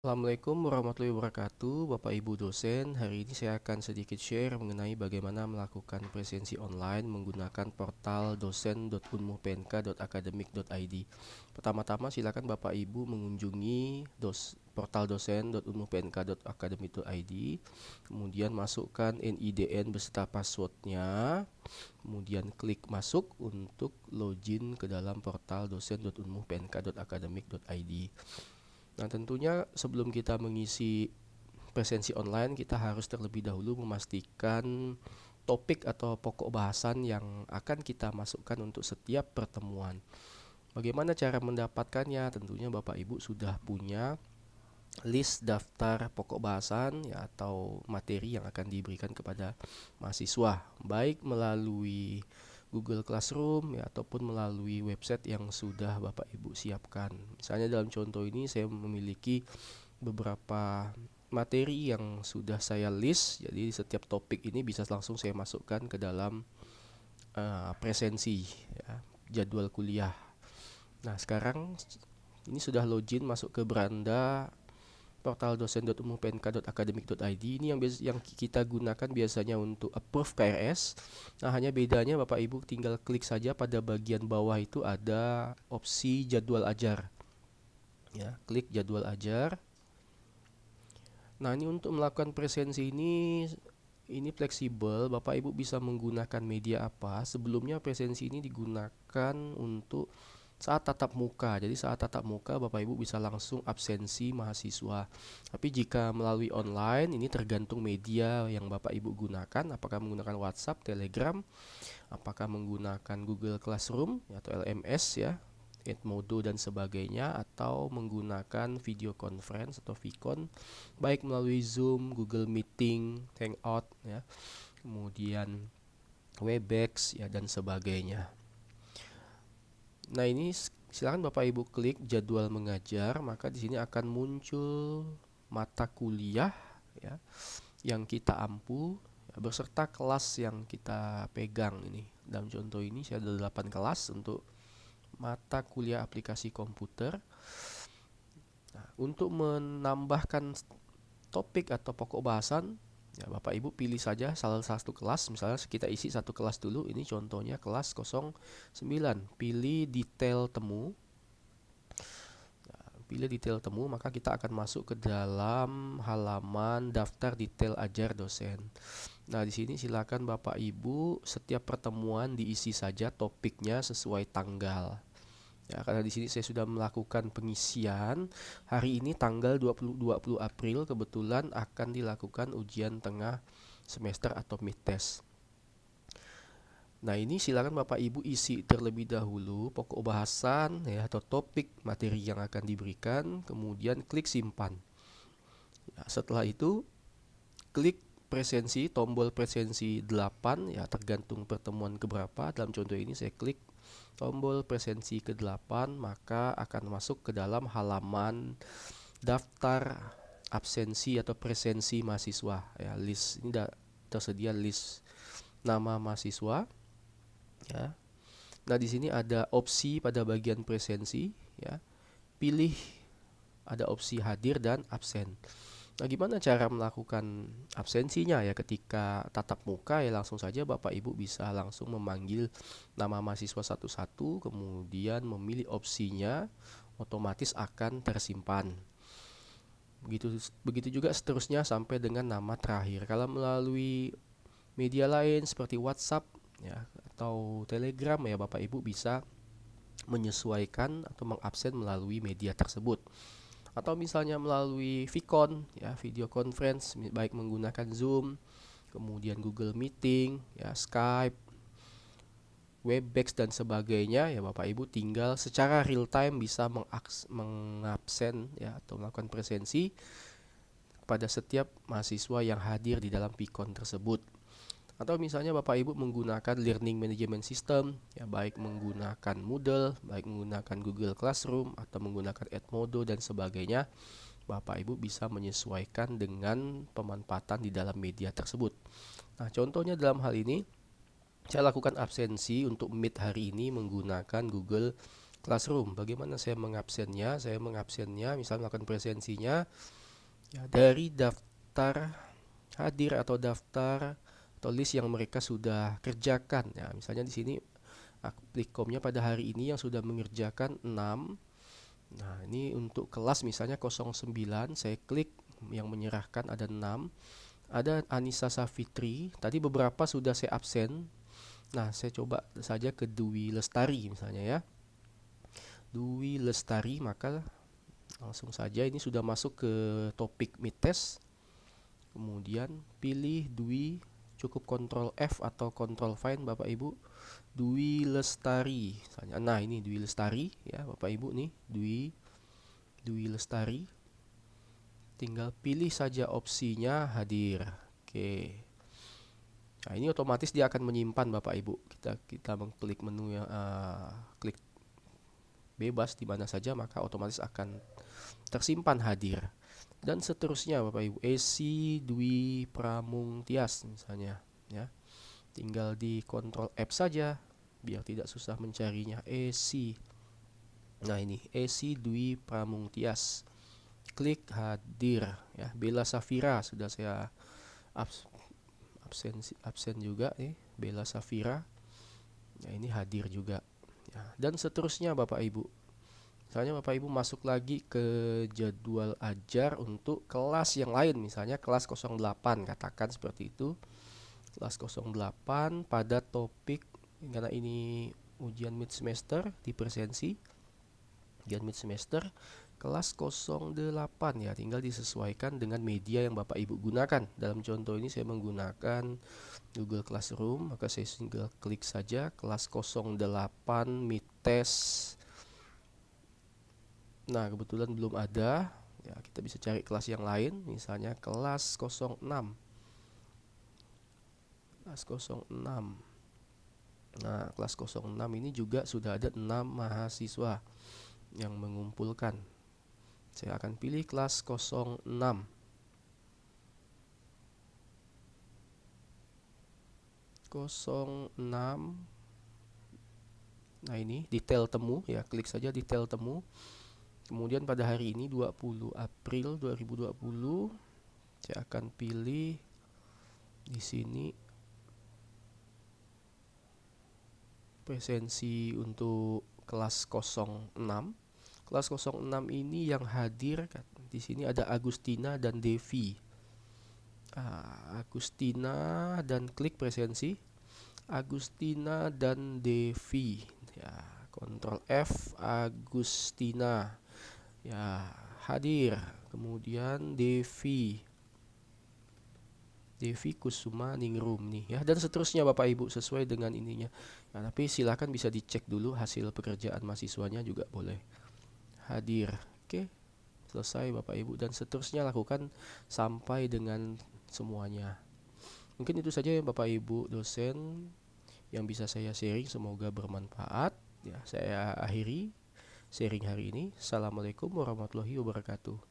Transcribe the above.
Assalamualaikum warahmatullahi wabarakatuh, Bapak Ibu dosen. Hari ini saya akan sedikit share mengenai bagaimana melakukan presensi online menggunakan portal dosen.unmupnk.academic.id. Pertama-tama silakan Bapak Ibu mengunjungi portal dosen.unmupnk.academic.id. Kemudian masukkan NIDN beserta passwordnya. Kemudian klik masuk untuk login ke dalam portal dosen.unmupnk.academic.id. Nah, tentunya sebelum kita mengisi presensi online, kita harus terlebih dahulu memastikan topik atau pokok bahasan yang akan kita masukkan untuk setiap pertemuan. Bagaimana cara mendapatkannya? Tentunya Bapak Ibu sudah punya list daftar pokok bahasan ya, atau materi yang akan diberikan kepada mahasiswa, baik melalui Google Classroom ya, ataupun melalui website yang sudah Bapak Ibu siapkan. Misalnya dalam contoh ini saya memiliki beberapa materi yang sudah saya list, jadi setiap topik ini bisa langsung saya masukkan ke dalam presensi ya, jadwal kuliah. Nah, sekarang ini sudah login masuk ke beranda portal dosen.umupnk.academic.id. Ini yang kita gunakan biasanya untuk approve KRS. Nah, hanya bedanya Bapak Ibu tinggal klik saja pada bagian bawah itu ada opsi jadwal ajar. Ya, klik jadwal ajar. Nah, ini untuk melakukan presensi ini fleksibel. Bapak Ibu bisa menggunakan media apa. Sebelumnya presensi ini digunakan untuk saat tatap muka. Jadi saat tatap muka Bapak Ibu bisa langsung absensi mahasiswa. Tapi jika melalui online ini tergantung media yang Bapak Ibu gunakan, apakah menggunakan WhatsApp, Telegram, apakah menggunakan Google Classroom atau LMS ya, Edmodo dan sebagainya, atau menggunakan video conference atau Vicon baik melalui Zoom, Google Meeting, Hangout ya, kemudian Webex ya dan sebagainya. Nah, ini silakan Bapak Ibu klik jadwal mengajar, maka di sini akan muncul mata kuliah ya yang kita ampu ya, beserta kelas yang kita pegang ini. Dalam contoh ini saya ada 8 kelas untuk mata kuliah aplikasi komputer. Nah, untuk menambahkan topik atau pokok bahasan, ya Bapak Ibu pilih saja salah satu kelas. Misalnya kita isi satu kelas dulu. Ini contohnya kelas 09. Pilih detail temu. Pilih detail temu, maka kita akan masuk ke dalam halaman daftar detail ajar dosen. Nah, di sini silakan Bapak Ibu setiap pertemuan diisi saja topiknya sesuai tanggal. Ya, karena di sini saya sudah melakukan pengisian. Hari ini tanggal 20 April kebetulan akan dilakukan ujian tengah semester atau mid test. Nah, ini silakan Bapak Ibu isi terlebih dahulu pokok bahasan ya atau topik materi yang akan diberikan, kemudian klik simpan. Ya, setelah itu klik presensi, tombol presensi 8 ya, tergantung pertemuan keberapa. Dalam contoh ini saya klik tombol presensi ke-8, maka akan masuk ke dalam halaman daftar absensi atau presensi mahasiswa ya, list ini tersedia list nama mahasiswa ya. Nah, di sini ada opsi pada bagian presensi ya. Pilih ada opsi hadir dan absen. Nah, gimana cara melakukan absensinya ya ketika tatap muka? Ya langsung saja Bapak Ibu bisa langsung memanggil nama mahasiswa satu-satu, kemudian memilih opsinya, otomatis akan tersimpan. Begitu juga seterusnya sampai dengan nama terakhir. Kalau melalui media lain seperti WhatsApp ya atau Telegram ya, Bapak Ibu bisa menyesuaikan atau mengabsen melalui media tersebut. Atau misalnya melalui Vicon ya, video conference baik menggunakan Zoom, kemudian Google Meeting ya, Skype, Webex dan sebagainya ya, Bapak Ibu tinggal secara real time bisa mengabsen ya atau melakukan presensi pada setiap mahasiswa yang hadir di dalam Vicon tersebut. Atau misalnya Bapak Ibu menggunakan learning management system ya, baik menggunakan Moodle, baik menggunakan Google Classroom atau menggunakan Edmodo dan sebagainya, Bapak Ibu bisa menyesuaikan dengan pemanfaatan di dalam media tersebut. Nah, contohnya dalam hal ini saya lakukan absensi untuk Meet hari ini menggunakan Google Classroom. Bagaimana saya mengabsennya? Saya mengabsennya misal melakukan presensinya ya, dari daftar hadir atau daftar atau list yang mereka sudah kerjakan. Ya, misalnya di sini applikomnya pada hari ini yang sudah mengerjakan 6. Nah, ini untuk kelas misalnya 09, saya klik yang menyerahkan ada 6. Ada Anissa Safitri, tadi beberapa sudah saya absen. Nah, saya coba saja ke Dwi Lestari misalnya ya. Dwi Lestari, maka langsung saja ini sudah masuk ke topik mid test. Kemudian pilih Dwi, cukup Ctrl F atau Ctrl Find Bapak Ibu. Dwi Lestari misalnya. Nah, ini Dwi Lestari ya Bapak Ibu nih, Dwi Lestari. Tinggal pilih saja opsinya hadir. Oke. Nah, ini otomatis dia akan menyimpan Bapak Ibu. Kita mengklik menu yang klik bebas di mana saja, maka otomatis akan tersimpan hadir. Dan seterusnya Bapak Ibu. Esi Dwi Pramung Tias misalnya ya. Tinggal di Ctrl F saja biar tidak susah mencarinya. Esi. Nah, ini Esi Dwi Pramung Tias. Klik hadir ya. Bella Safira sudah saya absen juga nih, Bella Safira. Ya, ini hadir juga ya. Dan seterusnya Bapak Ibu. Misalnya Bapak Ibu masuk lagi ke jadwal ajar untuk kelas yang lain, misalnya kelas 08, katakan seperti itu. Kelas 08 pada topik, karena ini ujian mid semester di presensi, ujian mid semester kelas 08 ya, tinggal disesuaikan dengan media yang Bapak Ibu gunakan. Dalam contoh ini saya menggunakan Google Classroom, maka saya tinggal klik saja kelas 08 mid test. Nah, kebetulan belum ada. Ya, kita bisa cari kelas yang lain, misalnya kelas 06. Kelas 06. Nah, kelas 06 ini juga sudah ada 6 mahasiswa yang mengumpulkan. Saya akan pilih kelas 06. Nah, ini detail temu ya, klik saja detail temu. Kemudian pada hari ini 20 April 2020 saya akan pilih di sini presensi untuk kelas 06. Kelas 06 ini yang hadir di sini ada Agustina dan Devi. Agustina dan klik presensi. Agustina dan Devi. Ya, Ctrl F Agustina. Ya, hadir. Kemudian Devi Kusuma Ningrum nih ya, dan seterusnya Bapak Ibu sesuai dengan ininya. Nah, tapi silakan bisa dicek dulu hasil pekerjaan mahasiswanya juga boleh. Hadir. Oke. Selesai Bapak Ibu, dan seterusnya lakukan sampai dengan semuanya. Mungkin itu saja ya Bapak Ibu dosen yang bisa saya sharing, semoga bermanfaat. Ya, saya akhiri sharing hari ini. Assalamualaikum warahmatullahi wabarakatuh.